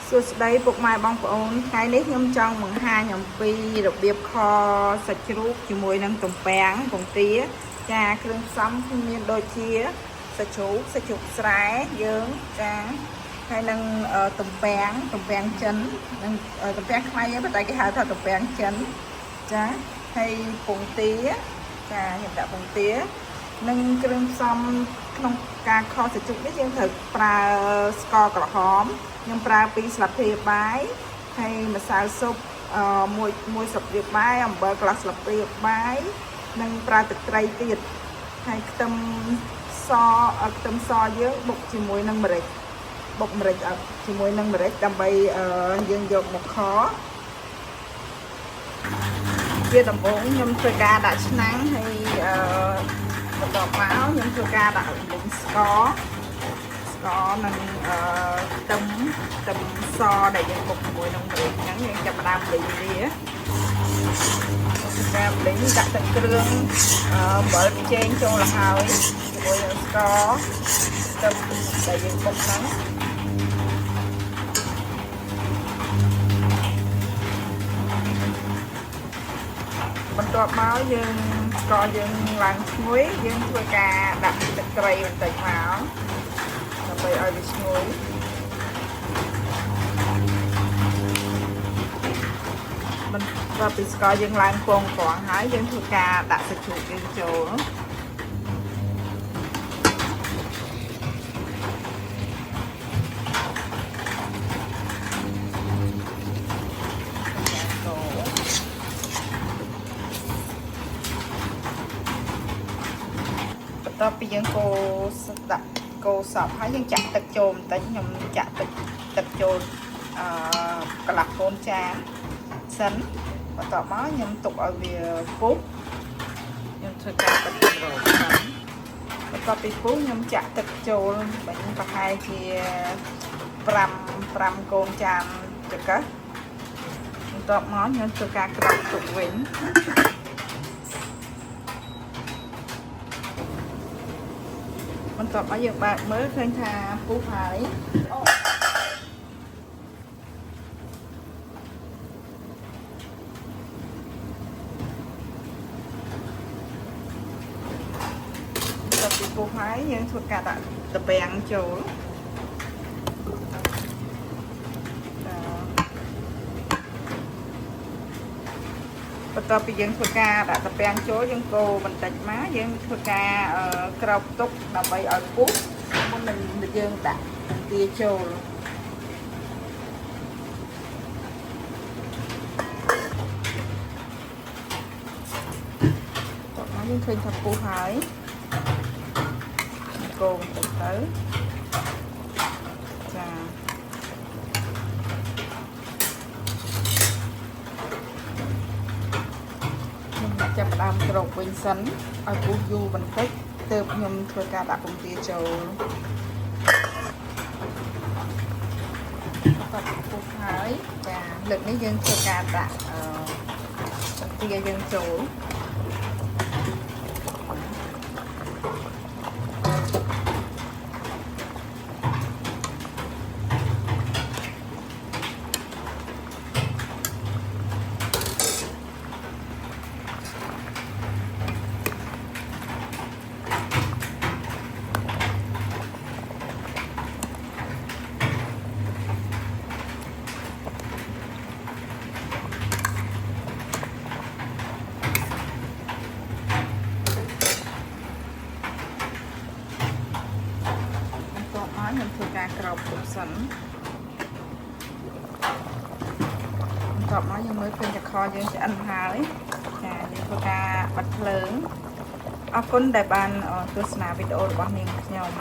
សួស្តីពុកម៉ែបងប្អូនថ្ងៃនេះខ្ញុំចង់បង្ហាញអំពីរបៀបខសាច់ជ្រូកជាមួយនឹងទំពាំងពងទាចាគ្រឿងផ្សំមានដូចជាសាច់ជ្រូកស្រែយើងចាហើយនឹងទំពាំងចិននិងទំពាំងខ្មែរយើងតែគេហៅថាទំពាំងចិនចាហើយពងទាចាខ្ញុំដាក់ពងទានិងគ្រឿងផ្សំក្នុងការខសាច់ជ្រូកនេះយើងត្រូវប្រើស្ករក្រហមខ្ញុំប្រើ2ស្លាបព្រាបាយហើយម្សៅស៊ុបមួយស្លាបព្រាបាយអំបិលកន្លះស្លាបព្រាបាយនិងប្រើទឹកត្រីទៀតហើយខ្ទឹមសយើងបុកជាមួយនឹងម្រេចបុកម្រេចជាមួយនឹងម្រេចដើម្បីយើងយកមកខជាដំបូងខ្ញុំធ្វើការដាក់ឆ្នាំងហើយបន្ទាប់មកខ្ញុំធ្វើការដាក់លីងស្ករនិងខ្ទឹមសដែលយើងបុកជាមួយនឹងម្រេចអញ្ចឹងយើងចាប់ផ្ដើមលីងវាចាប់លីងដាក់ទឹកគ្រឿងអំបិលប៊ីចេងចូលទៅហើយជាមួយនឹងស្ករខ្ទឹមដែលយើងបុកហ្នឹងបន្ទាប់មកយើងស្ករយើងឡើងឈ្ងុយយើងធ្វើការដាក់ទឹកត្រីបន្តិចមកដើម្បីឲ្យវាឈ្ងុយបន្ទាប់ពីស្ករយើងឡើងពងហើយយើងធ្វើការដាក់សាច់ជ្រូកយើងចូលបន្ទាប់ពីយើងដាក់កូរសពហើយយើងចាក់ទឹកចូលបន្តិចខ្ញុំចាក់ទឹកចូលកន្លះកូនចានសិនបន្ទាប់មកខ្ញុំទុកឲ្យវាពុះខ្ញុំធ្វើការទឹករោសិនបន្ទាប់ពីពុះខ្ញុំចាក់ទឹកចូលបាញ់ប្រហែលជា5កូនចានចង្កឹះបន្ទាប់មកខ្ញុំធ្វើការក្រោកទុកវិញបន្ទាប់មកយើងបើកមើលឃើញថាពុះហើយបន្ទាប់ពីពុះហើយយើងធ្វើការដាក់ទំពាំងចូលបន្ទាប់ពីយើងធ្វើការដាក់ទំពាំងចូលយើងកូរបន្តិចមកយើងធ្វើការក្រោកទុកដើម្បីឲ្យពុះមុននឹងយើងដាក់ពងទាចូលតោះមកយើងឃើញថាពុះហើយកូរបន្តិចទៅចាចាប់ផ្ដើមក្រោកវិញសិនឲ្យពុះយូរបន្តិចទើបខ្ញុំធ្វើការដាក់ពងទាចូលបន្តពុះហើយចាលើកនេះយើងធ្វើការដាក់ពងទាយើងចូលខ្ញុំធ្វើការក្រោបទុកសិនបន្ទាប់មកយើងមើលឃើញតែខយើងឆ្អិនហើយចាយើងធ្វើការបិទភ្លើងអរគុណដែលបានទស្សនាវីដេអូរបស់នាងខ្ញុំ